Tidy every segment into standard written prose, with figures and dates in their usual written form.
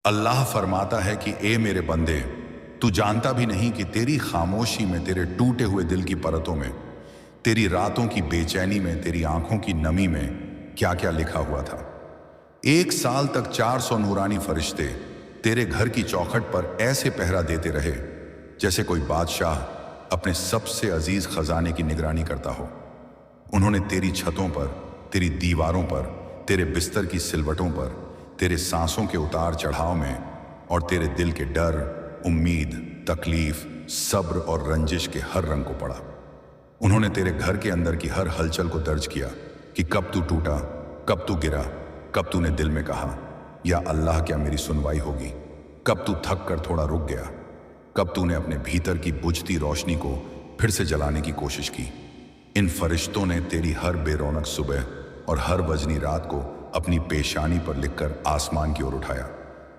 अल्लाह फरमाता है कि ए मेरे बंदे, तू जानता भी नहीं कि तेरी खामोशी में, तेरे टूटे हुए दिल की परतों में, तेरी रातों की बेचैनी में, तेरी आंखों की नमी में क्या क्या लिखा हुआ था। 1 साल तक 400 नूरानी फरिश्ते तेरे घर की चौखट पर ऐसे पहरा देते रहे जैसे कोई बादशाह अपने सबसे अजीज खजाने की निगरानी करता हो। उन्होंने तेरी छतों पर, तेरी दीवारों पर, तेरे बिस्तर की सिलवटों पर, तेरे सांसों के उतार चढ़ाव में और तेरे दिल के डर, उम्मीद, तकलीफ, सब्र और रंजिश के हर रंग को पढ़ा। उन्होंने तेरे घर के अंदर की हर हलचल को दर्ज किया कि कब तू टूटा, कब तू गिरा, कब तूने दिल में कहा या अल्लाह क्या मेरी सुनवाई होगी, कब तू थक कर थोड़ा रुक गया, कब तूने अपने भीतर की बुझती रोशनी को फिर से जलाने की कोशिश की। इन फरिश्तों ने तेरी हर बेरौनक सुबह और हर वजनी रात को अपनी पेशानी पर लिखकर आसमान की ओर उठाया,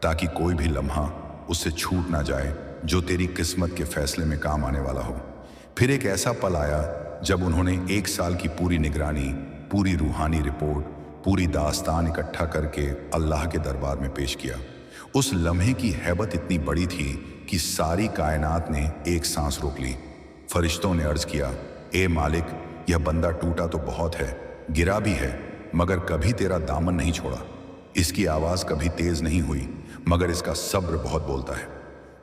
ताकि कोई भी लम्हा उससे छूट ना जाए जो तेरी किस्मत के फैसले में काम आने वाला हो। फिर एक ऐसा पल आया जब उन्होंने 1 साल की पूरी निगरानी, पूरी रूहानी रिपोर्ट, पूरी दास्तान इकट्ठा करके अल्लाह के दरबार में पेश किया। उस लम्हे की हैबत इतनी बड़ी थी कि सारी कायनात ने एक सांस रोक ली। फरिश्तों ने अर्ज किया, ए मालिक, यह बंदा टूटा तो बहुत है, गिरा भी है, मगर कभी तेरा दामन नहीं छोड़ा। इसकी आवाज़ कभी तेज नहीं हुई, मगर इसका सब्र बहुत बोलता है।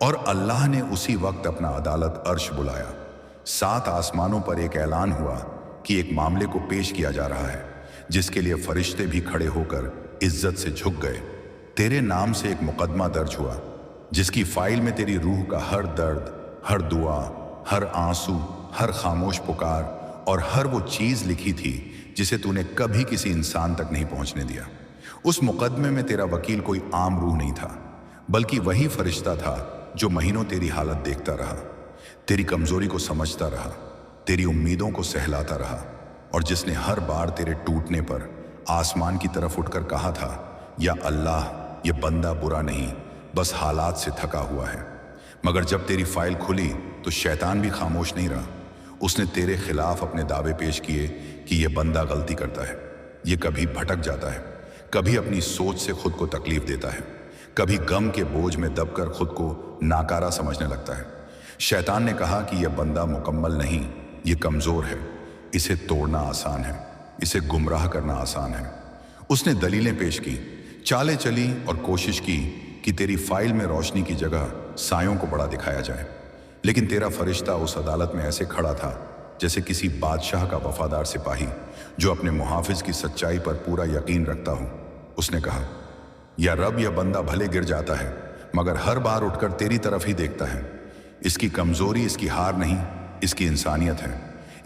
और अल्लाह ने उसी वक्त अपना अदालत अर्श बुलाया। 7 आसमानों पर एक ऐलान हुआ कि एक मामले को पेश किया जा रहा है जिसके लिए फरिश्ते भी खड़े होकर इज्जत से झुक गए। तेरे नाम से एक मुकदमा दर्ज हुआ जिसकी फाइल में तेरी रूह का हर दर्द, हर दुआ, हर आंसू, हर खामोश पुकार और हर वो चीज़ लिखी थी जिसे तूने कभी किसी इंसान तक नहीं पहुंचने दिया। उस मुकदमे में तेरा वकील कोई आम रूह नहीं था, बल्कि वही फरिश्ता था जो महीनों तेरी हालत देखता रहा, तेरी कमजोरी को समझता रहा, तेरी उम्मीदों को सहलाता रहा, और जिसने हर बार तेरे टूटने पर आसमान की तरफ उठकर कहा था, या अल्लाह, ये बंदा बुरा नहीं, बस हालात से थका हुआ है। मगर जब तेरी फाइल खुली तो शैतान भी खामोश नहीं रहा। उसने तेरे खिलाफ अपने दावे पेश किए कि यह बंदा गलती करता है, ये कभी भटक जाता है, कभी अपनी सोच से खुद को तकलीफ देता है, कभी गम के बोझ में दबकर खुद को नाकारा समझने लगता है। शैतान ने कहा कि यह बंदा मुकम्मल नहीं, ये कमज़ोर है, इसे तोड़ना आसान है, इसे गुमराह करना आसान है। उसने दलीलें पेश की, चालें चली और कोशिश की कि तेरी फाइल में रोशनी की जगह सायों को बड़ा दिखाया जाए। लेकिन तेरा फरिश्ता उस अदालत में ऐसे खड़ा था जैसे किसी बादशाह का वफादार सिपाही जो अपने मुहाफिज की सच्चाई पर पूरा यकीन रखता हो। उसने कहा, या रब, यह बंदा भले गिर जाता है मगर हर बार उठकर तेरी तरफ ही देखता है। इसकी कमजोरी इसकी हार नहीं, इसकी इंसानियत है।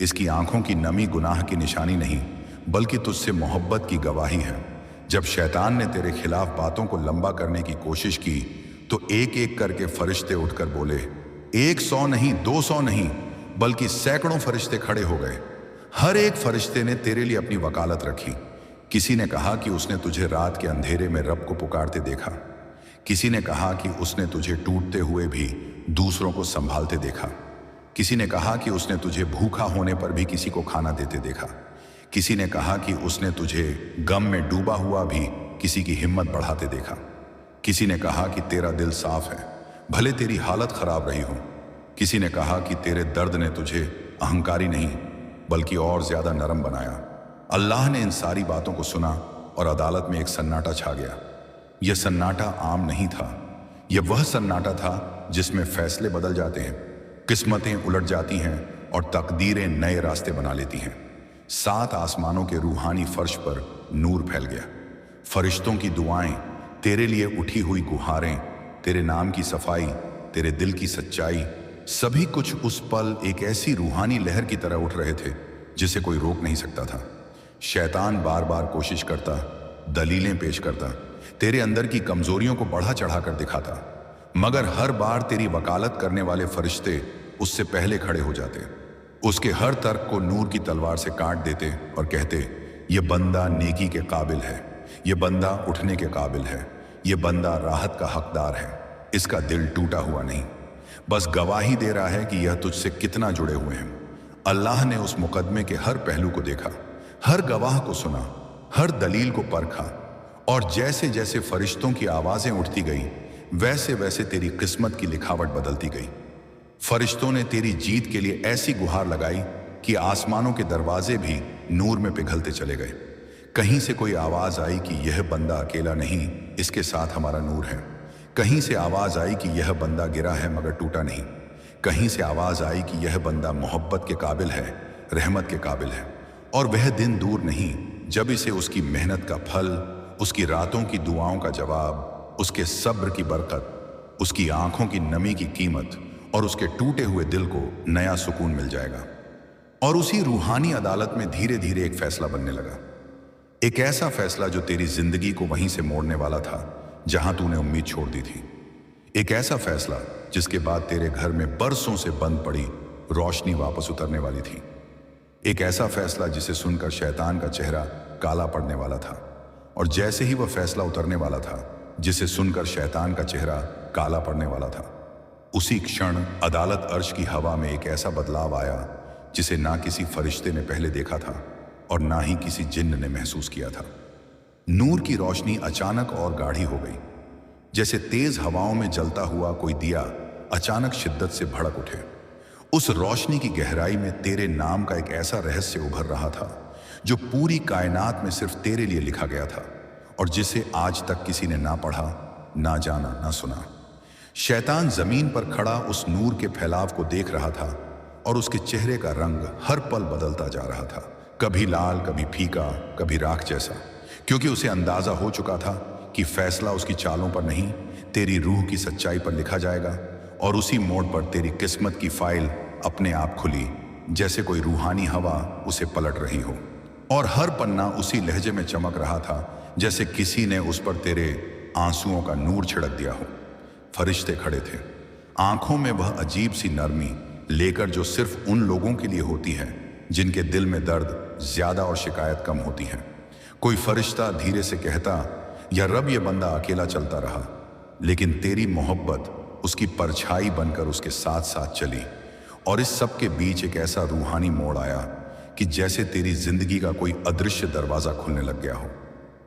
इसकी आंखों की नमी गुनाह की निशानी नहीं, बल्कि तुझसे मोहब्बत की गवाही है। जब शैतान ने तेरे खिलाफ बातों को लंबा करने की कोशिश की तो एक एक करके फरिश्ते उठकर बोले, 100 नहीं, 200 नहीं, बल्कि सैकड़ों फरिश्ते खड़े हो गए। हर एक फरिश्ते ने तेरे लिए अपनी वकालत रखी। किसी ने कहा कि उसने तुझे रात के अंधेरे में रब को पुकारते देखा। किसी ने कहा कि उसने तुझे टूटते हुए भी दूसरों को संभालते देखा। किसी ने कहा कि उसने तुझे भूखा होने पर भी किसी को खाना देते देखा। किसी ने कहा कि उसने तुझे गम में डूबा हुआ भी किसी की हिम्मत बढ़ाते देखा। किसी ने कहा कि तेरा दिल साफ है, भले तेरी हालत खराब रही हो। किसी ने कहा कि तेरे दर्द ने तुझे अहंकारी नहीं बल्कि और ज्यादा नरम बनाया। अल्लाह ने इन सारी बातों को सुना और अदालत में एक सन्नाटा छा गया। यह सन्नाटा आम नहीं था, यह वह सन्नाटा था जिसमें फैसले बदल जाते हैं, किस्मतें उलट जाती हैं और तकदीरें नए रास्ते बना लेती हैं। 7 आसमानों के रूहानी फर्श पर नूर फैल गया। फरिश्तों की दुआएं, तेरे लिए उठी हुई गुहारें, तेरे नाम की सफाई, तेरे दिल की सच्चाई, सभी कुछ उस पल एक ऐसी रूहानी लहर की तरह उठ रहे थे जिसे कोई रोक नहीं सकता था। शैतान बार बार कोशिश करता, दलीलें पेश करता, तेरे अंदर की कमजोरियों को बढ़ा चढ़ा कर दिखाता, मगर हर बार तेरी वकालत करने वाले फरिश्ते उससे पहले खड़े हो जाते। उसके हर तर्क को नूर की तलवार से काट देते और कहते, ये बंदा नेकी के काबिल है, ये बंदा उठने के काबिल है, ये बंदा राहत का हकदार है, इसका दिल टूटा हुआ नहीं, बस गवाही दे रहा है कि यह तुझसे कितना जुड़े हुए हैं। अल्लाह ने उस मुकदमे के हर पहलू को देखा, हर गवाह को सुना, हर दलील को परखा और जैसे जैसे फरिश्तों की आवाजें उठती गई, वैसे वैसे तेरी किस्मत की लिखावट बदलती गई। फरिश्तों ने तेरी जीत के लिए ऐसी गुहार लगाई कि आसमानों के दरवाजे भी नूर में पिघलते चले गए। कहीं से कोई आवाज आई कि यह बंदा अकेला नहीं, इसके साथ हमारा नूर है। कहीं से आवाज आई कि यह बंदा गिरा है मगर टूटा नहीं। कहीं से आवाज आई कि यह बंदा मोहब्बत के काबिल है, रहमत के काबिल है। और वह दिन दूर नहीं जब इसे उसकी मेहनत का फल, उसकी रातों की दुआओं का जवाब, उसके सब्र की बरकत, उसकी आंखों की नमी की कीमत और उसके टूटे हुए दिल को नया सुकून मिल जाएगा। और उसी रूहानी अदालत में धीरे धीरे एक फैसला बनने लगा। एक ऐसा फैसला जो तेरी जिंदगी को वहीं से मोड़ने वाला था जहां तूने उम्मीद छोड़ दी थी। एक ऐसा फैसला जिसके बाद तेरे घर में बरसों से बंद पड़ी रोशनी वापस उतरने वाली थी। एक ऐसा फैसला जिसे सुनकर शैतान का चेहरा काला पड़ने वाला था। और जैसे ही वह फैसला उतरने वाला था, जिसे सुनकर शैतान का चेहरा काला पड़ने वाला था, उसी क्षण अदालत अर्श की हवा में एक ऐसा बदलाव आया जिसे ना किसी फरिश्ते ने पहले देखा था और ना ही किसी जिन्न ने महसूस किया था। नूर की रोशनी अचानक और गाढ़ी हो गई, जैसे तेज हवाओं में जलता हुआ कोई दिया अचानक शिद्दत से भड़क उठे। उस रोशनी की गहराई में तेरे नाम का एक ऐसा रहस्य उभर रहा था जो पूरी कायनात में सिर्फ तेरे लिए लिखा गया था और जिसे आज तक किसी ने ना पढ़ा, ना जाना, ना सुना। शैतान जमीन पर खड़ा उस नूर के फैलाव को देख रहा था और उसके चेहरे का रंग हर पल बदलता जा रहा था, कभी लाल, कभी फीका, कभी राख जैसा, क्योंकि उसे अंदाजा हो चुका था कि फैसला उसकी चालों पर नहीं, तेरी रूह की सच्चाई पर लिखा जाएगा। और उसी मोड़ पर तेरी किस्मत की फाइल अपने आप खुली, जैसे कोई रूहानी हवा उसे पलट रही हो। और हर पन्ना उसी लहजे में चमक रहा था जैसे किसी ने उस पर तेरे आंसुओं का नूर छिड़क दिया हो। फरिश्ते खड़े थे, आंखों में वह अजीब सी नरमी लेकर जो सिर्फ उन लोगों के लिए होती है जिनके दिल में दर्द ज्यादा और शिकायत कम होती है। कोई फरिश्ता धीरे से कहता, या रब ये बंदा अकेला चलता रहा, लेकिन तेरी मोहब्बत उसकी परछाई बनकर उसके साथ साथ चली। और इस सब के बीच एक ऐसा रूहानी मोड़ आया कि जैसे तेरी जिंदगी का कोई अदृश्य दरवाजा खुलने लग गया हो।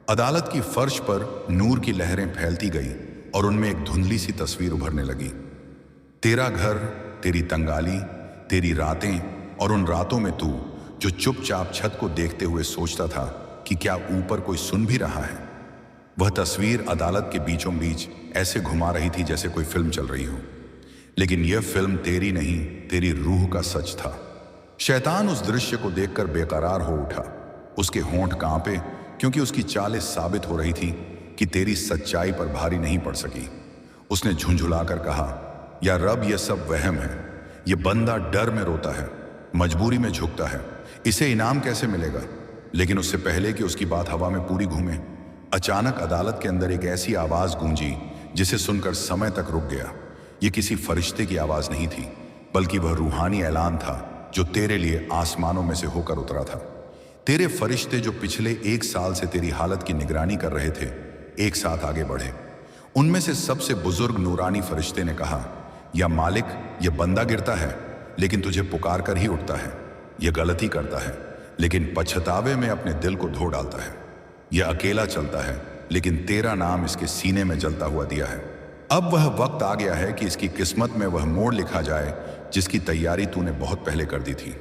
अदालत की फर्श पर नूर की लहरें फैलती गई और उनमें एक धुंधली सी तस्वीर उभरने लगी। तेरा घर, तेरी तंगाली, तेरी रातें और उन रातों में तू जो चुपचाप छत को देखते हुए सोचता था कि क्या ऊपर कोई सुन भी रहा है। वह तस्वीर अदालत के बीचों बीच ऐसे घुमा रही थी जैसे कोई फिल्म चल रही हो, लेकिन यह फिल्म तेरी नहीं, तेरी रूह का सच था। शैतान उस दृश्य को देखकर बेकरार हो उठा। उसके होंठ कांपे क्योंकि उसकी चाल साबित हो रही थी कि तेरी सच्चाई पर भारी नहीं पड़ सकी। उसने झुंझुलाकर कहा, या रब ये सब वहम है, ये बंदा डर में रोता है, मजबूरी में झुकता है, इसे इनाम कैसे मिलेगा। लेकिन उससे पहले कि उसकी बात हवा में पूरी घूमे, अचानक अदालत के अंदर एक ऐसी आवाज गूंजी जिसे सुनकर समय तक रुक गया। ये किसी फरिश्ते की आवाज नहीं थी, बल्कि वह रूहानी ऐलान था जो तेरे लिए आसमानों में से होकर उतरा था। तेरे फरिश्ते जो पिछले 1 साल से तेरी हालत की निगरानी कर रहे थे, एक साथ आगे बढ़े। उनमें से सबसे बुजुर्ग नूरानी फरिश्ते ने कहा, या मालिक, यह बंदा गिरता है लेकिन तुझे पुकार कर ही उठता है। यह गलती करता है लेकिन पछतावे में अपने दिल को धो डालता है। यह अकेला चलता है लेकिन तेरा नाम इसके सीने में जलता हुआ दिया है। अब वह वक्त आ गया है कि इसकी किस्मत में वह मोड़ लिखा जाए जिसकी तैयारी तूने बहुत पहले कर दी थी।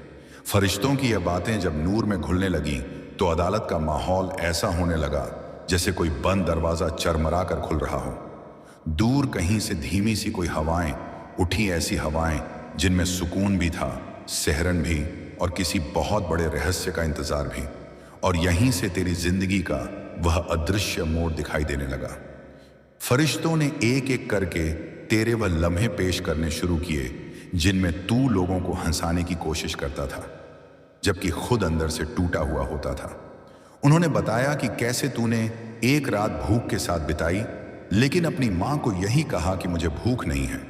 फरिश्तों की यह बातें जब नूर में घुलने लगी तो अदालत का माहौल ऐसा होने लगा जैसे कोई बंद दरवाजा चरमरा कर खुल रहा हो। दूर कहीं से धीमी सी कोई हवाएं उठी, ऐसी हवाएं जिनमें सुकून भी था, सहरन भी और किसी बहुत बड़े रहस्य का इंतजार भी। और यहीं से तेरी जिंदगी का वह अदृश्य मोड़ दिखाई देने लगा। फरिश्तों ने एक एक करके तेरे वह लम्हे पेश करने शुरू किए जिनमें तू लोगों को हंसाने की कोशिश करता था, जबकि खुद अंदर से टूटा हुआ होता था। उन्होंने बताया कि कैसे तूने एक रात भूख के साथ बिताई, लेकिन अपनी मां को यही कहा कि मुझे भूख नहीं है।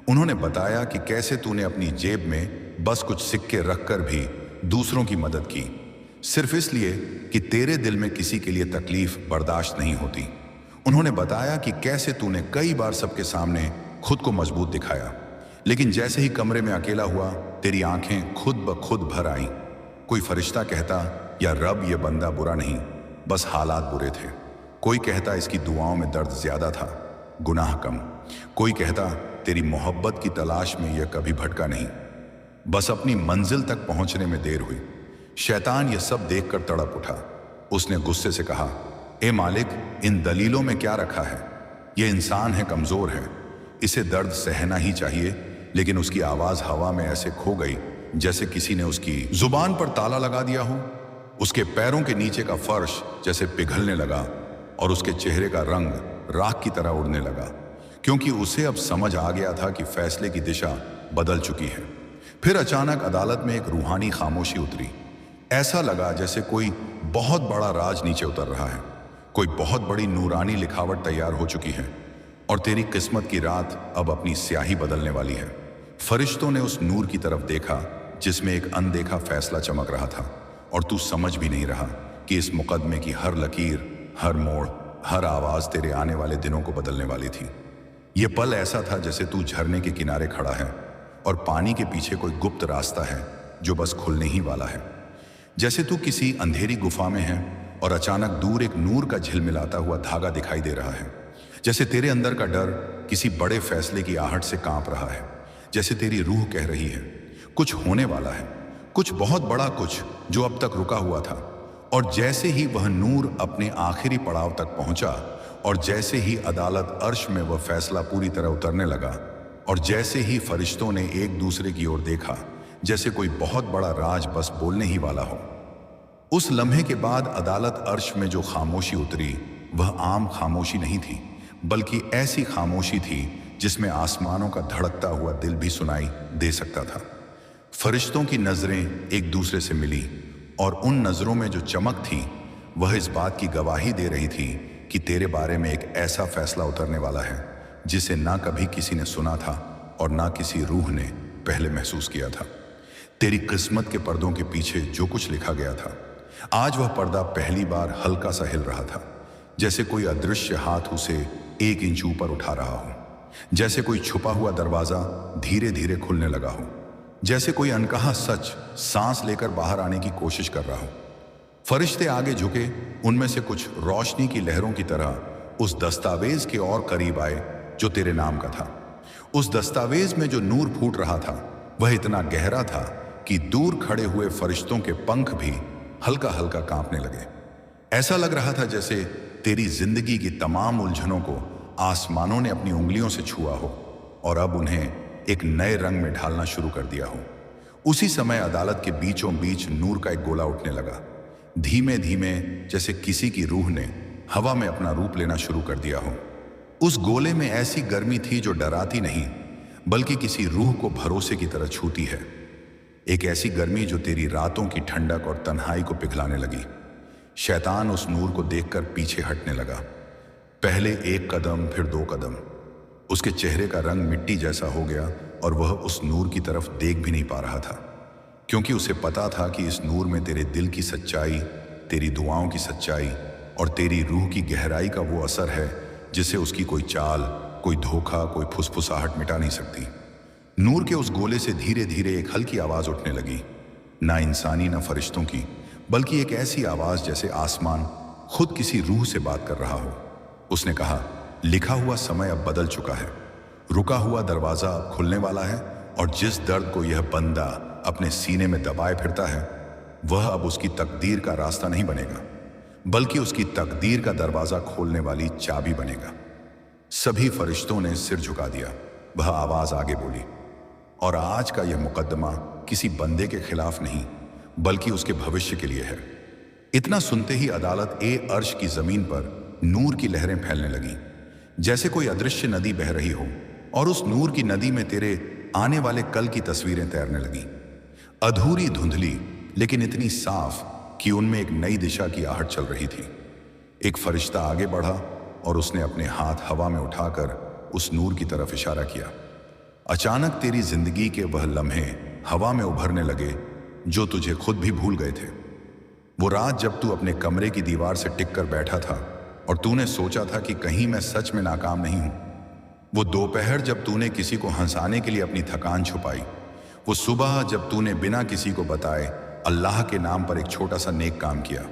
उन्होंने बताया कि कैसे तूने अपनी जेब में बस कुछ सिक्के रखकर भी दूसरों की मदद की, सिर्फ इसलिए कि तेरे दिल में किसी के लिए तकलीफ बर्दाश्त नहीं होती। उन्होंने बताया कि कैसे तूने कई बार सबके सामने खुद को मजबूत दिखाया, लेकिन जैसे ही कमरे में अकेला हुआ, तेरी आंखें खुद ब खुद भर आईं। कोई फरिश्ता कहता, या रब, ये बंदा बुरा नहीं, बस हालात बुरे थे। कोई कहता इसकी दुआओं में दर्द ज्यादा था, गुनाह कम। कोई कहता तेरी मोहब्बत की तलाश में यह कभी भटका नहीं, बस अपनी मंजिल तक पहुंचने में देर हुई। शैतान यह सब देखकर तड़प उठा। उसने गुस्से से कहा, ए मालिक, इन दलीलों में क्या रखा है? यह इंसान है, कमजोर है, इसे दर्द सहना ही चाहिए। लेकिन उसकी आवाज हवा में ऐसे खो गई जैसे किसी ने उसकी जुबान पर ताला लगा दिया हो। उसके पैरों के नीचे का फर्श जैसे पिघलने लगा और उसके चेहरे का रंग राख की तरह उड़ने लगा, क्योंकि उसे अब समझ आ गया था कि फैसले की दिशा बदल चुकी है। फिर अचानक अदालत में एक रूहानी खामोशी उतरी। ऐसा लगा जैसे कोई बहुत बड़ा राज नीचे उतर रहा है, कोई बहुत बड़ी नूरानी लिखावट तैयार हो चुकी है और तेरी किस्मत की रात अब अपनी स्याही बदलने वाली है। फरिश्तों ने उस नूर की तरफ देखा जिसमें एक अनदेखा फैसला चमक रहा था, और तू समझ भी नहीं रहा कि इस मुकदमे की हर लकीर, हर मोड़, हर आवाज तेरे आने वाले दिनों को बदलने वाली थी। यह पल ऐसा था जैसे तू झरने के किनारे खड़ा है और पानी के पीछे कोई गुप्त रास्ता है जो बस खुलने ही वाला है। जैसे तू किसी अंधेरी गुफा में है और अचानक दूर एक नूर का झिलमिलाता हुआ धागा दिखाई दे रहा है। जैसे तेरे अंदर का डर किसी बड़े फैसले की आहट से कांप रहा है। जैसे तेरी रूह कह रही है कुछ होने वाला है, कुछ बहुत बड़ा, कुछ जो अब तक रुका हुआ था। और जैसे ही वह नूर अपने आखिरी पड़ाव तक पहुंचा, और जैसे ही अदालत अर्श में वह फैसला पूरी तरह उतरने लगा, और जैसे ही फरिश्तों ने एक दूसरे की ओर देखा जैसे कोई बहुत बड़ा राज बस बोलने ही वाला हो, उस लम्हे के बाद अदालत अर्श में जो खामोशी उतरी वह आम खामोशी नहीं थी, बल्कि ऐसी खामोशी थी जिसमें आसमानों का धड़कता हुआ दिल भी सुनाई दे सकता था। फरिश्तों की नजरें एक दूसरे से मिली और उन नजरों में जो चमक थी वह इस बात की गवाही दे रही थी कि तेरे बारे में एक ऐसा फैसला उतरने वाला है जिसे ना कभी किसी ने सुना था और ना किसी रूह ने पहले महसूस किया था। तेरी किस्मत के पर्दों के पीछे जो कुछ लिखा गया था, आज वह पर्दा पहली बार हल्का सा हिल रहा था, जैसे कोई अदृश्य हाथ उसे 1 इंच ऊपर उठा रहा हो, जैसे कोई छुपा हुआ दरवाजा धीरे धीरे खुलने लगा हो, जैसे कोई अनकहा सच सांस लेकर बाहर आने की कोशिश कर रहा हो। फरिश्ते आगे झुके, उनमें से कुछ रोशनी की लहरों की तरह उस दस्तावेज के और करीब आए जो तेरे नाम का था। उस दस्तावेज में जो नूर फूट रहा था वह इतना गहरा था कि दूर खड़े हुए फरिश्तों के पंख भी हल्का हल्का कांपने लगे। ऐसा लग रहा था जैसे तेरी जिंदगी की तमाम उलझनों को आसमानों ने अपनी उंगलियों से छुआ हो और अब उन्हें एक नए रंग में ढालना शुरू कर दिया हो। उसी समय अदालत के बीचों बीच नूर का एक गोला उठने लगा, धीमे धीमे, जैसे किसी की रूह ने हवा में अपना रूप लेना शुरू कर दिया हो। उस गोले में ऐसी गर्मी थी जो डराती नहीं बल्कि किसी रूह को भरोसे की तरह छूती है। एक ऐसी गर्मी जो तेरी रातों की ठंडक और तन्हाई को पिघलाने लगी। शैतान उस नूर को देखकर पीछे हटने लगा, पहले 1 कदम, फिर 2 कदम। उसके चेहरे का रंग मिट्टी जैसा हो गया और वह उस नूर की तरफ देख भी नहीं पा रहा था, क्योंकि उसे पता था कि इस नूर में तेरे दिल की सच्चाई, तेरी दुआओं की सच्चाई और तेरी रूह की गहराई का वो असर है जिसे उसकी कोई चाल, कोई धोखा, कोई फुसफुसाहट मिटा नहीं सकती। नूर के उस गोले से धीरे धीरे एक हल्की आवाज उठने लगी, ना इंसानी ना फरिश्तों की, बल्कि एक ऐसी आवाज जैसे आसमान खुद किसी रूह से बात कर रहा हो। उसने कहा, लिखा हुआ समय अब बदल चुका है, रुका हुआ दरवाजा अब खुलने वाला है, और जिस दर्द को यह बंदा अपने सीने में दबाए फिरता है वह अब उसकी तकदीर का रास्ता नहीं बनेगा, बल्कि उसकी तकदीर का दरवाजा खोलने वाली चाबी बनेगा। सभी फरिश्तों ने सिर झुका दिया। वह आवाज आगे बोली, और आज का यह मुकदमा किसी बंदे के खिलाफ नहीं बल्कि उसके भविष्य के लिए है। इतना सुनते ही अदालत अर्श की जमीन पर नूर की लहरें फैलने लगीं, जैसे कोई अदृश्य नदी बह रही हो, और उस नूर की नदी में तेरे आने वाले कल की तस्वीरें तैरने लगीं, अधूरी, धुंधली, लेकिन इतनी साफ कि उनमें एक नई दिशा की आहट चल रही थी। एक फरिश्ता आगे बढ़ा और उसने अपने हाथ हवा में उठाकर उस नूर की तरफ इशारा किया। अचानक तेरी जिंदगी के वह लम्हे हवा में उभरने लगे जो तुझे खुद भी भूल गए थे। वो रात जब तू अपने कमरे की दीवार से टिक कर बैठा था और तूने सोचा था कि कहीं मैं सच में नाकाम नहीं हूं। वो दोपहर जब तूने किसी को हंसाने के लिए अपनी थकान छुपाई। वो सुबह जब तूने बिना किसी को बताए अल्लाह के नाम पर एक छोटा सा नेक काम किया।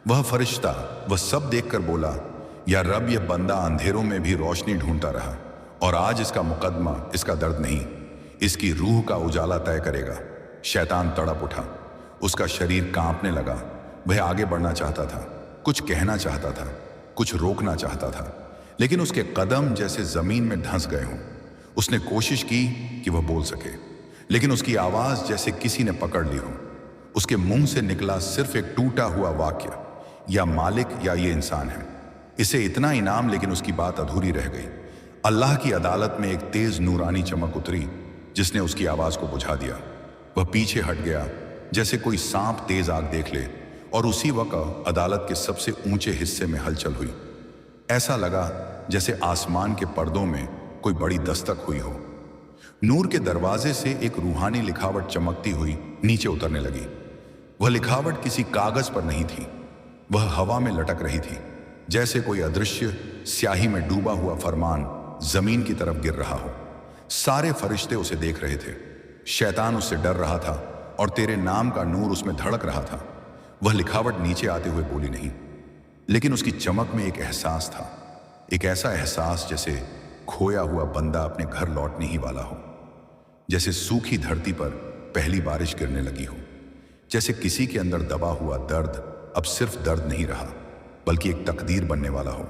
वह फरिश्ता वह सब देखकर बोला, या रब, ये बंदा अंधेरों में भी रोशनी ढूंढता रहा और आज इसका मुकदमा इसका दर्द नहीं, इसकी रूह का उजाला तय करेगा। शैतान तड़प उठा, उसका शरीर कांपने लगा। वह आगे बढ़ना चाहता था, कुछ कहना चाहता था, कुछ रोकना चाहता था, लेकिन उसके कदम जैसे जमीन में धंस गए हों। उसने कोशिश की कि वह बोल सके, लेकिन उसकी आवाज जैसे किसी ने पकड़ ली हो। उसके मुंह से निकला सिर्फ एक टूटा हुआ वाक्य, या मालिक या ये इंसान है, इसे इतना इनाम। लेकिन उसकी बात अधूरी रह गई। अल्लाह की अदालत में एक तेज नूरानी चमक उतरी जिसने उसकी आवाज को बुझा दिया। वह पीछे हट गया जैसे कोई सांप तेज आग देख ले, और उसी वक्त अदालत के सबसे ऊंचे हिस्से में हलचल हुई। ऐसा लगा जैसे आसमान के पर्दों में कोई बड़ी दस्तक हुई हो। नूर के दरवाजे से एक रूहानी लिखावट चमकती हुई नीचे उतरने लगी। वह लिखावट किसी कागज पर नहीं थी, वह हवा में लटक रही थी, जैसे कोई अदृश्य स्याही में डूबा हुआ फरमान जमीन की तरफ गिर रहा हो। सारे फरिश्ते उसे देख रहे थे। शैतान उससे डर रहा था और तेरे नाम का नूर उसमें धड़क रहा था। वह लिखावट नीचे आते हुए बोली नहीं, लेकिन उसकी चमक में एक एहसास था, एक ऐसा एहसास जैसे खोया हुआ बंदा अपने घर लौटने ही वाला हो, जैसे सूखी धरती पर पहली बारिश गिरने लगी हो, जैसे किसी के अंदर दबा हुआ दर्द अब सिर्फ दर्द नहीं रहा बल्कि एक तकदीर बनने वाला हो।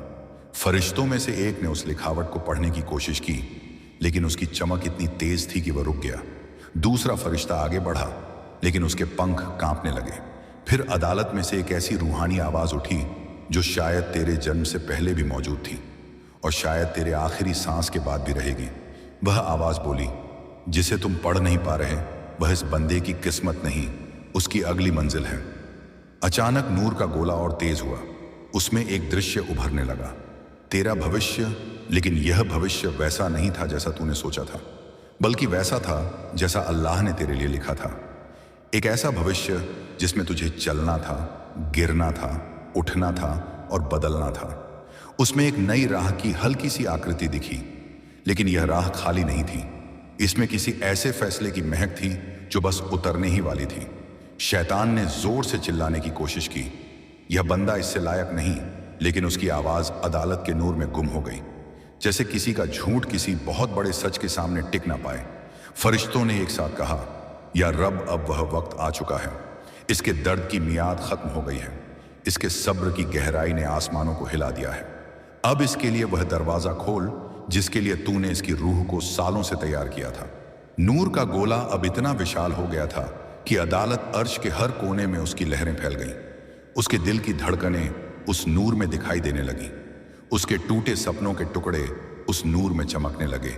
फरिश्तों में से एक ने उस लिखावट को पढ़ने की कोशिश की, लेकिन उसकी चमक इतनी तेज थी कि वह रुक गया। दूसरा फरिश्ता आगे बढ़ा, लेकिन उसके पंख कांपने लगे। फिर अदालत में से एक ऐसी रूहानी आवाज उठी जो शायद तेरे जन्म से पहले भी मौजूद थी और शायद तेरे आखिरी सांस के बाद भी रहेगी। वह आवाज बोली, जिसे तुम पढ़ नहीं पा रहे वह इस बंदे की किस्मत नहीं, उसकी अगली मंजिल है। अचानक नूर का गोला और तेज हुआ। उसमें एक दृश्य उभरने लगा, तेरा भविष्य। लेकिन यह भविष्य वैसा नहीं था जैसा तूने सोचा था, बल्कि वैसा था जैसा अल्लाह ने तेरे लिए लिखा था। एक ऐसा भविष्य जिसमें तुझे चलना था, गिरना था, उठना था और बदलना था। उसमें एक नई राह की हल्की सी आकृति दिखी, लेकिन यह राह खाली नहीं थी। इसमें किसी ऐसे फैसले की महक थी जो बस उतरने ही वाली थी। शैतान ने जोर से चिल्लाने की कोशिश की, यह बंदा इससे लायक नहीं, लेकिन उसकी आवाज अदालत के नूर में गुम हो गई, जैसे किसी का झूठ किसी बहुत बड़े सच के सामने टिक ना पाए। फरिश्तों ने एक साथ कहा, या रब, अब वह वक्त आ चुका है। इसके दर्द की मियाद खत्म हो गई है। इसके सब्र की गहराई ने आसमानों को हिला दिया है। अब इसके लिए वह दरवाजा खोल जिसके लिए तूने इसकी रूह को सालों से तैयार किया था। नूर का गोला अब इतना विशाल हो गया था कि अदालत अर्श के हर कोने में उसकी लहरें फैल गईं। उसके दिल की धड़कनें उस नूर में दिखाई देने लगी। उसके टूटे सपनों के टुकड़े उस नूर में चमकने लगे,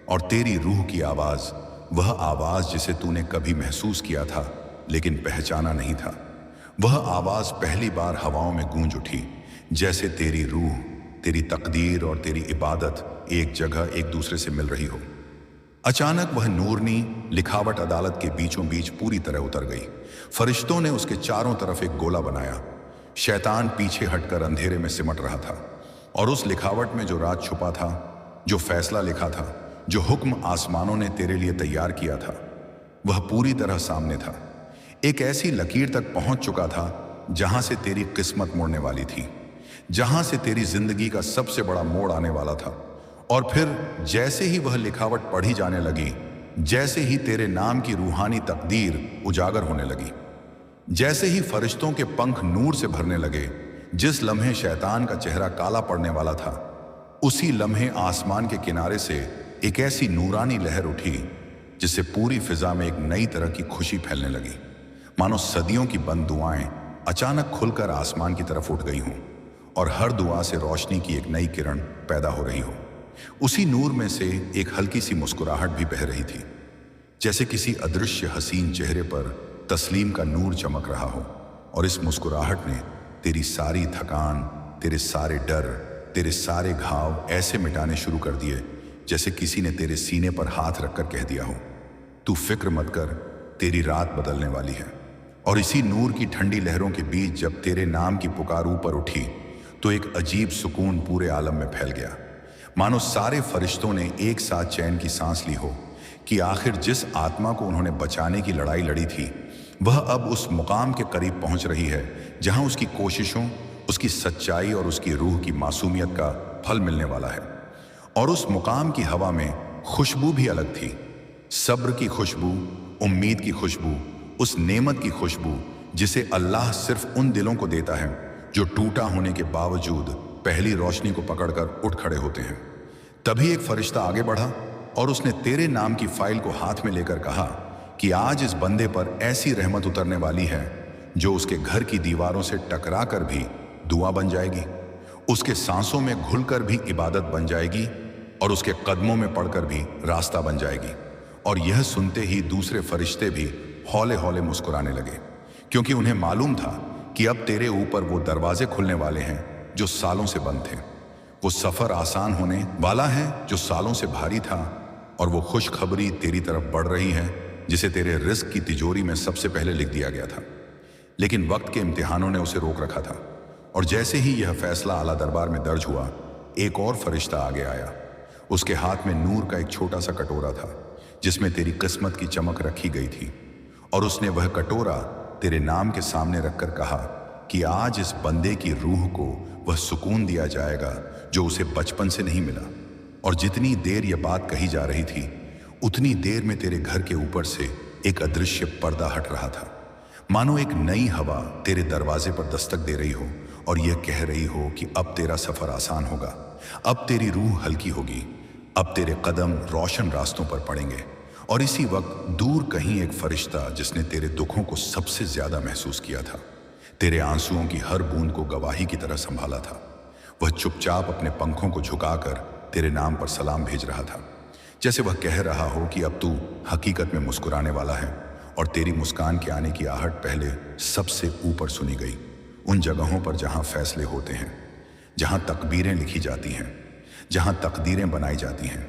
और तेरी रूह की आवाज, वह आवाज जिसे तूने कभी महसूस किया था लेकिन पहचाना नहीं था, वह आवाज पहली बार हवाओं में गूंज उठी, जैसे तेरी रूह, तेरी तकदीर और तेरी इबादत एक जगह एक दूसरे से मिल रही हो। अचानक वह नूरनी लिखावट अदालत के बीचों बीच पूरी तरह उतर गई। फरिश्तों ने उसके चारों तरफ एक गोला बनाया। शैतान पीछे हटकर अंधेरे में सिमट रहा था, और उस लिखावट में जो राज छुपा था, जो फैसला लिखा था, जो हुक्म आसमानों ने तेरे लिए तैयार किया था, वह पूरी तरह सामने था। एक ऐसी लकीर तक पहुंच चुका था जहां से तेरी किस्मत मुड़ने वाली थी, जहां से तेरी जिंदगी का सबसे बड़ा मोड़ आने वाला था। और फिर जैसे ही वह लिखावट पढ़ी जाने लगी, जैसे ही तेरे नाम की रूहानी तकदीर उजागर होने लगी, जैसे ही फरिश्तों के पंख नूर से भरने लगे, जिस लम्हे शैतान का चेहरा काला पड़ने वाला था, उसी लम्हे आसमान के किनारे से एक ऐसी नूरानी लहर उठी जिससे पूरी फिजा में एक नई तरह की खुशी फैलने लगी, मानो सदियों की बंद दुआएं अचानक खुलकर आसमान की तरफ उठ गई हों, और हर दुआ से रोशनी की एक नई किरण पैदा हो रही हो। उसी नूर में से एक हल्की सी मुस्कुराहट भी बह रही थी, जैसे किसी अदृश्य हसीन चेहरे पर तस्लीम का नूर चमक रहा हो, और इस मुस्कुराहट ने तेरी सारी थकान, तेरे सारे डर, तेरे सारे घाव ऐसे मिटाने शुरू कर दिए जैसे किसी ने तेरे सीने पर हाथ रखकर कह दिया हो, तू फिक्र मत कर, तेरी रात बदलने वाली है। और इसी नूर की ठंडी लहरों के बीच जब तेरे नाम की पुकार ऊपर उठी, तो एक अजीब सुकून पूरे आलम में फैल गया, मानो सारे फरिश्तों ने एक साथ चैन की सांस ली हो कि आखिर जिस आत्मा को उन्होंने बचाने की लड़ाई लड़ी थी, वह अब उस मुकाम के करीब पहुंच रही है जहां उसकी कोशिशों, उसकी सच्चाई और उसकी रूह की मासूमियत का फल मिलने वाला है। और उस मुकाम की हवा में खुशबू भी अलग थी, सब्र की खुशबू, उम्मीद की खुशबू, उस नेमत की खुशबू जिसे अल्लाह सिर्फ उन दिलों को देता है जो टूटा होने के बावजूद पहली रोशनी को पकड़कर उठ खड़े होते हैं। तभी एक फरिश्ता आगे बढ़ा और उसने तेरे नाम की फाइल को हाथ में लेकर कहा कि आज इस बंदे पर ऐसी रहमत उतरने वाली है जो उसके घर की दीवारों से टकरा कर भी दुआ बन जाएगी, उसके सांसों में घुलकर भी इबादत बन जाएगी और उसके कदमों में पड़कर भी रास्ता बन जाएगी। और यह सुनते ही दूसरे फरिश्ते भी हौले हौले मुस्कुराने लगे, क्योंकि उन्हें मालूम था कि अब तेरे ऊपर वो दरवाजे खुलने वाले हैं जो सालों से बंद थे। वो सफ़र आसान होने वाला है जो सालों से भारी था, और वो खुशखबरी तेरी तरफ बढ़ रही है जिसे तेरे रिस्क की तिजोरी में सबसे पहले लिख दिया गया था। लेकिन वक्त के इम्तिहानों ने उसे रोक रखा था, और जैसे ही यह फैसला आला दरबार में दर्ज हुआ, एक और फरिश्ता आगे आया। उसके हाथ में नूर का एक छोटा सा कटोरा था जिसमें तेरी किस्मत की चमक रखी गई थी, और उसने वह कटोरा तेरे नाम के सामने रखकर कहा कि आज इस बंदे की रूह को वह सुकून दिया जाएगा जो उसे बचपन से नहीं मिला। और जितनी देर यह बात कही जा रही थी, उतनी देर में तेरे घर के ऊपर से एक अदृश्य पर्दा हट रहा था, मानो एक नई हवा तेरे दरवाजे पर दस्तक दे रही हो और यह कह रही हो कि अब तेरा सफर आसान होगा, अब तेरी रूह हल्की होगी, अब तेरे कदम रोशन रास्तों पर पड़ेंगे। और इसी वक्त दूर कहीं एक फरिश्ता जिसने तेरे दुखों को सबसे ज्यादा महसूस किया था, तेरे आंसुओं की हर बूंद को गवाही की तरह संभाला था, वह चुपचाप अपने पंखों को झुकाकर तेरे नाम पर सलाम भेज रहा था, जैसे वह कह रहा हो कि अब तू हकीकत में मुस्कुराने वाला है और तेरी मुस्कान के आने की आहट पहले सबसे ऊपर सुनी गई, उन जगहों पर जहां फैसले होते हैं, जहां तकदीरें लिखी जाती हैं, जहां तकदीरें बनाई जाती हैं,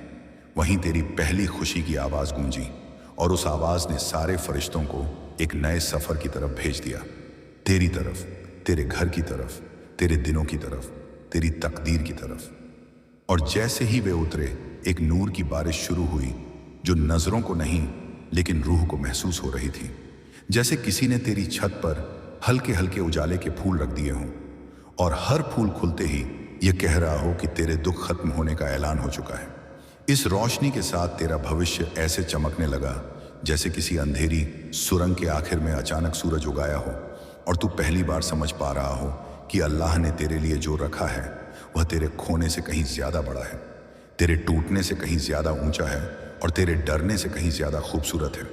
वहीं तेरी पहली खुशी की आवाज़ गूंजी, और उस आवाज़ ने सारे फरिश्तों को एक नए सफ़र की तरफ भेज दिया, तेरी तरफ, तेरे घर की तरफ, तेरे दिनों की तरफ, तेरी तकदीर की तरफ। और जैसे ही वे उतरे, एक नूर की बारिश शुरू हुई जो नज़रों को नहीं लेकिन रूह को महसूस हो रही थी, जैसे किसी ने तेरी छत पर हल्के हल्के उजाले के फूल रख दिए हों, और हर फूल खुलते ही यह कह रहा हो कि तेरे दुख खत्म होने का ऐलान हो चुका है। इस रोशनी के साथ तेरा भविष्य ऐसे चमकने लगा जैसे किसी अंधेरी सुरंग के आखिर में अचानक सूरज उगाया हो, और तू पहली बार समझ पा रहा हो कि अल्लाह ने तेरे लिए जो रखा है वह तेरे खोने से कहीं ज्यादा बड़ा है, तेरे टूटने से कहीं ज्यादा ऊंचा है, और तेरे डरने से कहीं ज्यादा खूबसूरत है।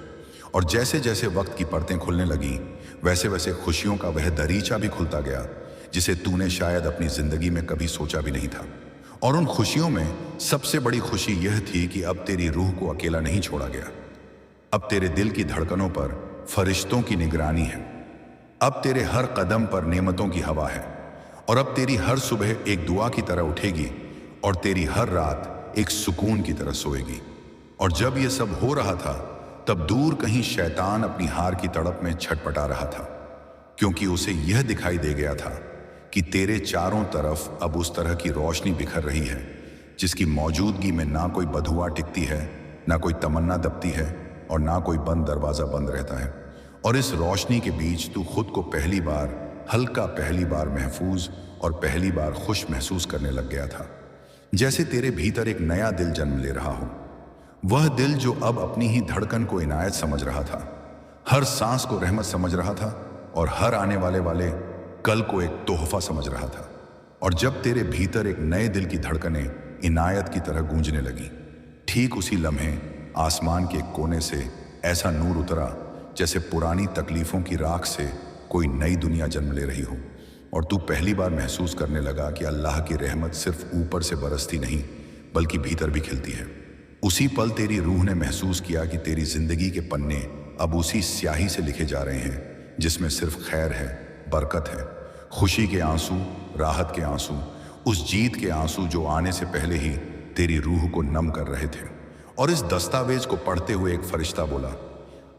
और जैसे जैसे वक्त की परतें खुलने लगी, वैसे वैसे खुशियों का वह दरीचा भी खुलता गया जिसे तूने शायद अपनी जिंदगी में कभी सोचा भी नहीं था। और उन खुशियों में सबसे बड़ी खुशी यह थी कि अब तेरी रूह को अकेला नहीं छोड़ा गया, अब तेरे दिल की धड़कनों पर फरिश्तों की निगरानी है, अब तेरे हर कदम पर नेमतों की हवा है, और अब तेरी हर सुबह एक दुआ की तरह उठेगी और तेरी हर रात एक सुकून की तरह सोएगी। और जब यह सब हो रहा था, तब दूर कहीं शैतान अपनी हार की तड़प में छटपटा रहा था, क्योंकि उसे यह दिखाई दे गया था कि तेरे चारों तरफ अब उस तरह की रोशनी बिखर रही है जिसकी मौजूदगी में ना कोई बदुआ टिकती है, ना कोई तमन्ना दबती है, और ना कोई बंद दरवाज़ा बंद रहता है। और इस रोशनी के बीच तू खुद को पहली बार हल्का, पहली बार महफूज और पहली बार खुश महसूस करने लग गया था, जैसे तेरे भीतर एक नया दिल जन्म ले रहा हो, वह दिल जो अब अपनी ही धड़कन को इनायत समझ रहा था, हर सांस को रहमत समझ रहा था, और हर आने वाले कल को एक तोहफा समझ रहा था। और जब तेरे भीतर एक नए दिल की धड़कनें इनायत की तरह गूंजने लगी, ठीक उसी लम्हे आसमान के एक कोने से ऐसा नूर उतरा जैसे पुरानी तकलीफों की राख से कोई नई दुनिया जन्म ले रही हो, और तू पहली बार महसूस करने लगा कि अल्लाह की रहमत सिर्फ ऊपर से बरसती नहीं बल्कि भीतर भी खिलती है। उसी पल तेरी रूह ने महसूस किया कि तेरी जिंदगी के पन्ने अब उसी स्याही से लिखे जा रहे हैं जिसमें सिर्फ खैर है, बरकत है, खुशी के आंसू, राहत के आंसू, उस जीत के आंसू जो आने से पहले ही तेरी रूह को नम कर रहे थे। और इस दस्तावेज को पढ़ते हुए एक फरिश्ता बोला,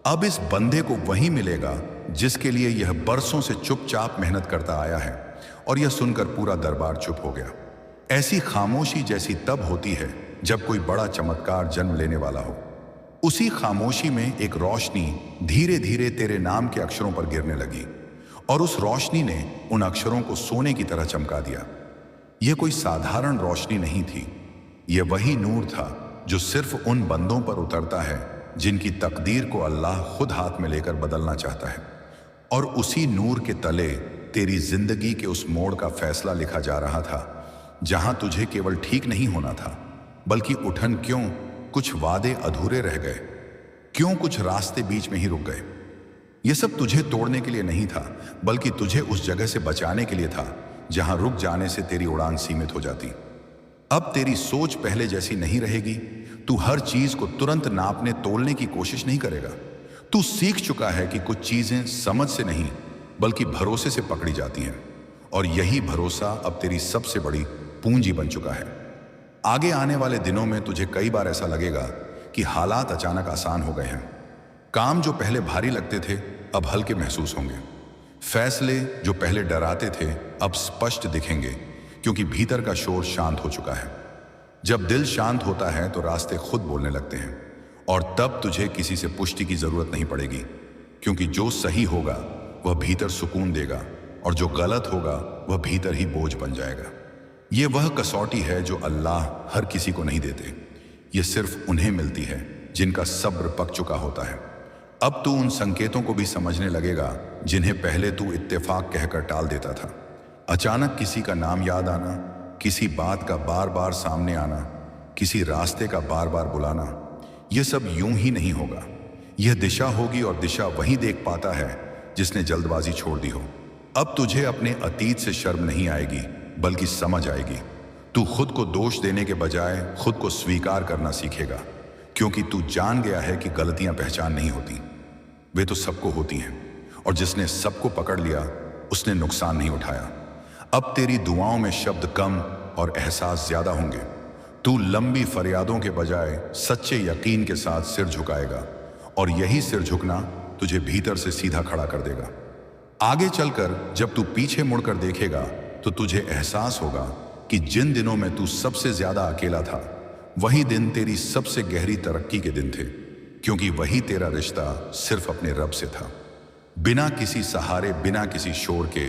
अब इस बंदे को वही मिलेगा जिसके लिए यह बरसों से चुपचाप मेहनत करता आया है। और यह सुनकर पूरा दरबार चुप हो गया। ऐसी खामोशी जैसी तब होती है जब कोई बड़ा चमत्कार जन्म लेने वाला हो। उसी खामोशी में एक रोशनी धीरे धीरे तेरे नाम के अक्षरों पर गिरने लगी, और उस रोशनी ने उन अक्षरों को सोने की तरह चमका दिया। यह कोई साधारण रोशनी नहीं थी, यह वही नूर था जो सिर्फ उन बंदों पर उतरता है जिनकी तकदीर को अल्लाह खुद हाथ में लेकर बदलना चाहता है। और उसी नूर के तले तेरी जिंदगी के उस मोड़ का फैसला लिखा जा रहा था जहां तुझे केवल ठीक नहीं होना था, बल्कि उठन क्यों कुछ वादे अधूरे रह गए, क्यों कुछ रास्ते बीच में ही रुक गए। यह सब तुझे तोड़ने के लिए नहीं था, बल्कि तुझे उस जगह से बचाने के लिए था जहां रुक जाने से तेरी उड़ान सीमित हो जाती। अब तेरी सोच पहले जैसी नहीं रहेगी। तू हर चीज को तुरंत नापने तोलने की कोशिश नहीं करेगा। तू सीख चुका है कि कुछ चीजें समझ से नहीं बल्कि भरोसे से पकड़ी जाती हैं, और यही भरोसा अब तेरी सबसे बड़ी पूंजी बन चुका है। आगे आने वाले दिनों में तुझे कई बार ऐसा लगेगा कि हालात अचानक आसान हो गए हैं। काम जो पहले भारी लगते थे अब हल्के महसूस होंगे। फैसले जो पहले डराते थे अब स्पष्ट दिखेंगे, क्योंकि भीतर का शोर शांत हो चुका है। जब दिल शांत होता है तो रास्ते खुद बोलने लगते हैं, और तब तुझे किसी से पुष्टि की जरूरत नहीं पड़ेगी, क्योंकि जो सही होगा वह भीतर सुकून देगा, और जो गलत होगा वह भीतर ही बोझ बन जाएगा। ये वह कसौटी है जो अल्लाह हर किसी को नहीं देते। ये सिर्फ उन्हें मिलती है जिनका सब्र पक चुका होता है। अब तू उन संकेतों को भी समझने लगेगा जिन्हें पहले तू इत्तेफाक कहकर टाल देता था। अचानक किसी का नाम याद आना, किसी बात का बार बार सामने आना, किसी रास्ते का बार बार बुलाना, यह सब यूं ही नहीं होगा। यह दिशा होगी, और दिशा वही देख पाता है जिसने जल्दबाजी छोड़ दी हो। अब तुझे अपने अतीत से शर्म नहीं आएगी, बल्कि समझ आएगी। तू खुद को दोष देने के बजाय खुद को स्वीकार करना सीखेगा, क्योंकि तू जान गया है कि गलतियां पहचान नहीं होती, वे तो सबको होती हैं, और जिसने सबको पकड़ लिया उसने नुकसान नहीं उठाया। अब तेरी दुआओं में शब्द कम और एहसास ज्यादा होंगे। तू लंबी फरियादों के बजाय सच्चे यकीन के साथ सिर झुकाएगा, और यही सिर झुकना तुझे भीतर से सीधा खड़ा कर देगा। आगे चलकर जब तू पीछे मुड़कर देखेगा तो तुझे एहसास होगा कि जिन दिनों में तू सबसे ज्यादा अकेला था, वही दिन तेरी सबसे गहरी तरक्की के दिन थे, क्योंकि वही तेरा रिश्ता सिर्फ अपने रब से था, बिना किसी सहारे, बिना किसी शोर के।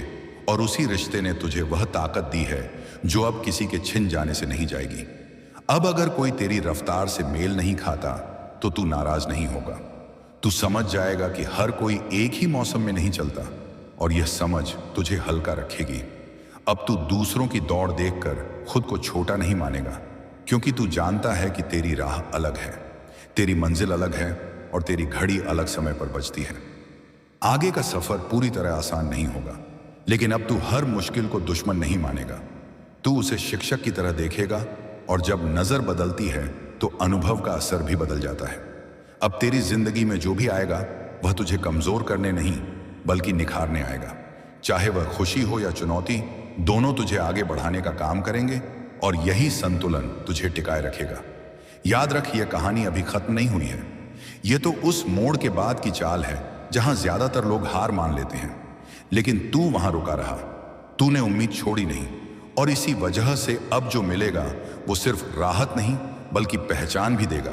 और उसी रिश्ते ने तुझे वह ताकत दी है जो अब किसी के छिन जाने से नहीं जाएगी। अब अगर कोई तेरी रफ्तार से मेल नहीं खाता तो तू नाराज नहीं होगा। तू समझ जाएगा कि हर कोई एक ही मौसम में नहीं चलता, और यह समझ तुझे हल्का रखेगी। अब तू दूसरों की दौड़ देखकर खुद को छोटा नहीं मानेगा, क्योंकि तू जानता है कि तेरी राह अलग है, तेरी मंजिल अलग है, और तेरी घड़ी अलग समय पर बजती है। आगे का सफर पूरी तरह आसान नहीं होगा, लेकिन अब तू हर मुश्किल को दुश्मन नहीं मानेगा। तू उसे शिक्षक की तरह देखेगा, और जब नजर बदलती है तो अनुभव का असर भी बदल जाता है। अब तेरी जिंदगी में जो भी आएगा वह तुझे कमजोर करने नहीं बल्कि निखारने आएगा। चाहे वह खुशी हो या चुनौती, दोनों तुझे आगे बढ़ाने का काम करेंगे, और यही संतुलन तुझे टिकाए रखेगा। याद रख, यह कहानी अभी खत्म नहीं हुई है। यह तो उस मोड़ के बाद की चाल है जहां ज्यादातर लोग हार मान लेते हैं, लेकिन तू वहां रुका रहा। तूने उम्मीद छोड़ी नहीं, और इसी वजह से अब जो मिलेगा वो सिर्फ राहत नहीं बल्कि पहचान भी देगा।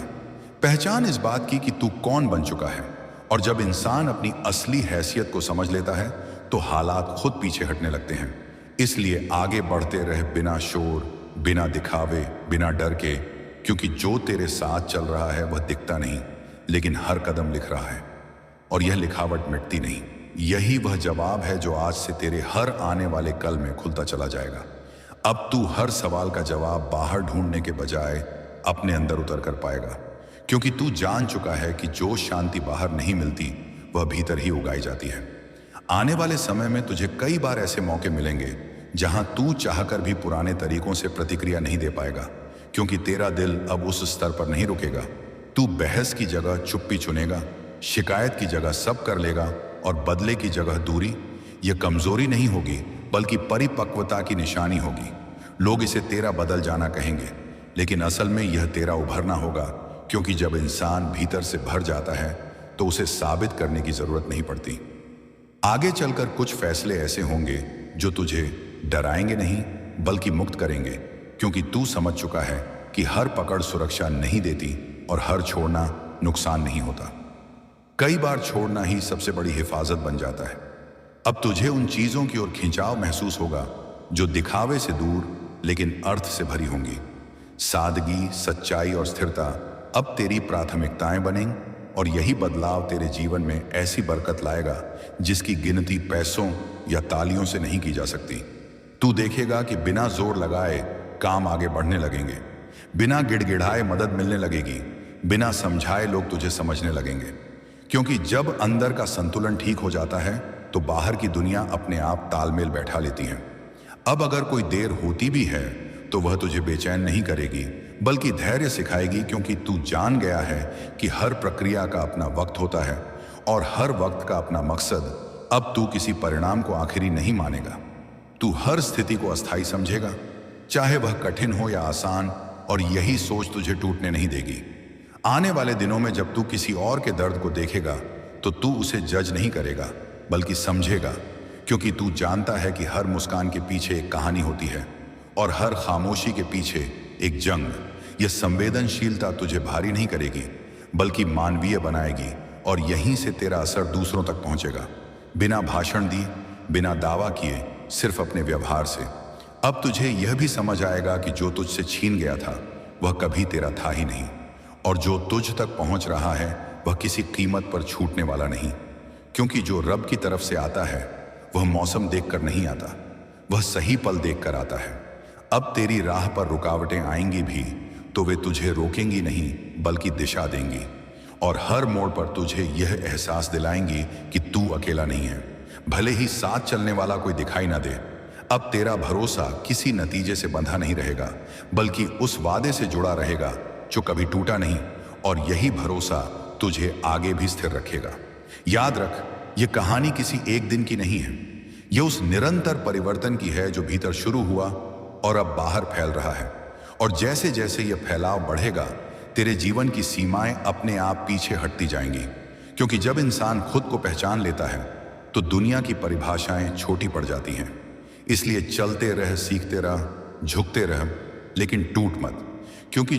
पहचान इस बात की कि तू कौन बन चुका है, और जब इंसान अपनी असली हैसियत को समझ लेता है तो हालात खुद पीछे हटने लगते हैं। इसलिए आगे बढ़ते रहे, बिना शोर, बिना दिखावे, बिना डर के, क्योंकि जो तेरे साथ चल रहा है वह दिखता नहीं, लेकिन हर कदम लिख रहा है, और यह लिखावट मिटती नहीं। यही वह जवाब है जो आज से तेरे हर आने वाले कल में खुलता चला जाएगा। अब तू हर सवाल का जवाब बाहर ढूंढने के बजाय अपने अंदर उतर कर पाएगा, क्योंकि तू जान चुका है कि जो शांति बाहर नहीं मिलती वह भीतर ही उगाई जाती है। आने वाले समय में तुझे कई बार ऐसे मौके मिलेंगे जहां तू चाहकर भी पुराने तरीकों से प्रतिक्रिया नहीं दे पाएगा, क्योंकि तेरा दिल अब उस स्तर पर नहीं रुकेगा। तू बहस की जगह चुप्पी चुनेगा, शिकायत की जगह सब कर लेगा, और बदले की जगह दूरी। यह कमजोरी नहीं होगी बल्कि परिपक्वता की निशानी होगी। लोग इसे तेरा बदल जाना कहेंगे, लेकिन असल में यह तेरा उभरना होगा, क्योंकि जब इंसान भीतर से भर जाता है तो उसे साबित करने की जरूरत नहीं पड़ती। आगे चलकर कुछ फैसले ऐसे होंगे जो तुझे डराएंगे नहीं बल्कि मुक्त करेंगे, क्योंकि तू समझ चुका है कि हर पकड़ सुरक्षा नहीं देती और हर छोड़ना नुकसान नहीं होता। कई बार छोड़ना ही सबसे बड़ी हिफाजत बन जाता है। अब तुझे उन चीजों की ओर खिंचाव महसूस होगा जो दिखावे से दूर लेकिन अर्थ से भरी होंगी। सादगी, सच्चाई और स्थिरता अब तेरी प्राथमिकताएं बनेंगी और यही बदलाव तेरे जीवन में ऐसी बरकत लाएगा जिसकी गिनती पैसों या तालियों से नहीं की जा सकती। तू देखेगा कि बिना जोर लगाए काम आगे बढ़ने लगेंगे, बिना गिड़गिड़ाए मदद मिलने लगेगी, बिना समझाए लोग तुझे समझने लगेंगे। क्योंकि जब अंदर का संतुलन ठीक हो जाता है तो बाहर की दुनिया अपने आप तालमेल बैठा लेती है। अब अगर कोई देर होती भी है तो वह तुझे बेचैन नहीं करेगी बल्कि धैर्य सिखाएगी, क्योंकि तू जान गया है कि हर प्रक्रिया का अपना वक्त होता है और हर वक्त का अपना मकसद। अब तू किसी परिणाम को आखिरी नहीं मानेगा, तू हर स्थिति को अस्थायी समझेगा, चाहे वह कठिन हो या आसान, और यही सोच तुझे टूटने नहीं देगी। आने वाले दिनों में जब तू किसी और के दर्द को देखेगा तो तू उसे जज नहीं करेगा बल्कि समझेगा, क्योंकि तू जानता है कि हर मुस्कान के पीछे एक कहानी होती है और हर खामोशी के पीछे एक जंग। यह संवेदनशीलता तुझे भारी नहीं करेगी बल्कि मानवीय बनाएगी और यहीं से तेरा असर दूसरों तक पहुंचेगा, बिना भाषण दिए, बिना दावा किए, सिर्फ अपने व्यवहार से। अब तुझे यह भी समझ आएगा कि जो तुझसे छीन गया था वह कभी तेरा था ही नहीं, और जो तुझ तक पहुंच रहा है वह किसी कीमत पर छूटने वाला नहीं। क्योंकि जो रब की तरफ से आता है वह मौसम देखकर नहीं आता, वह सही पल देखकर आता है। अब तेरी राह पर रुकावटें आएंगी भी तो वे तुझे रोकेंगी नहीं बल्कि दिशा देंगी, और हर मोड़ पर तुझे यह एहसास दिलाएंगी कि तू अकेला नहीं है। भले ही साथ चलने वाला कोई दिखाई ना दे, अब तेरा भरोसा किसी नतीजे से बंधा नहीं रहेगा बल्कि उस वादे से जुड़ा रहेगा जो कभी टूटा नहीं, और यही भरोसा तुझे आगे भी स्थिर रखेगा। याद रख, यह कहानी किसी एक दिन की नहीं है, यह उस निरंतर परिवर्तन की है जो भीतर शुरू हुआ और अब बाहर फैल रहा है। और जैसे जैसे यह फैलाव बढ़ेगा तेरे जीवन की सीमाएं अपने आप पीछे हटती जाएंगी, क्योंकि जब इंसान खुद को पहचान लेता है तो दुनिया की परिभाषाएं छोटी पड़ जाती हैं। इसलिए चलते रह, सीखते रह, झुकते रह, लेकिन टूट मत, क्योंकि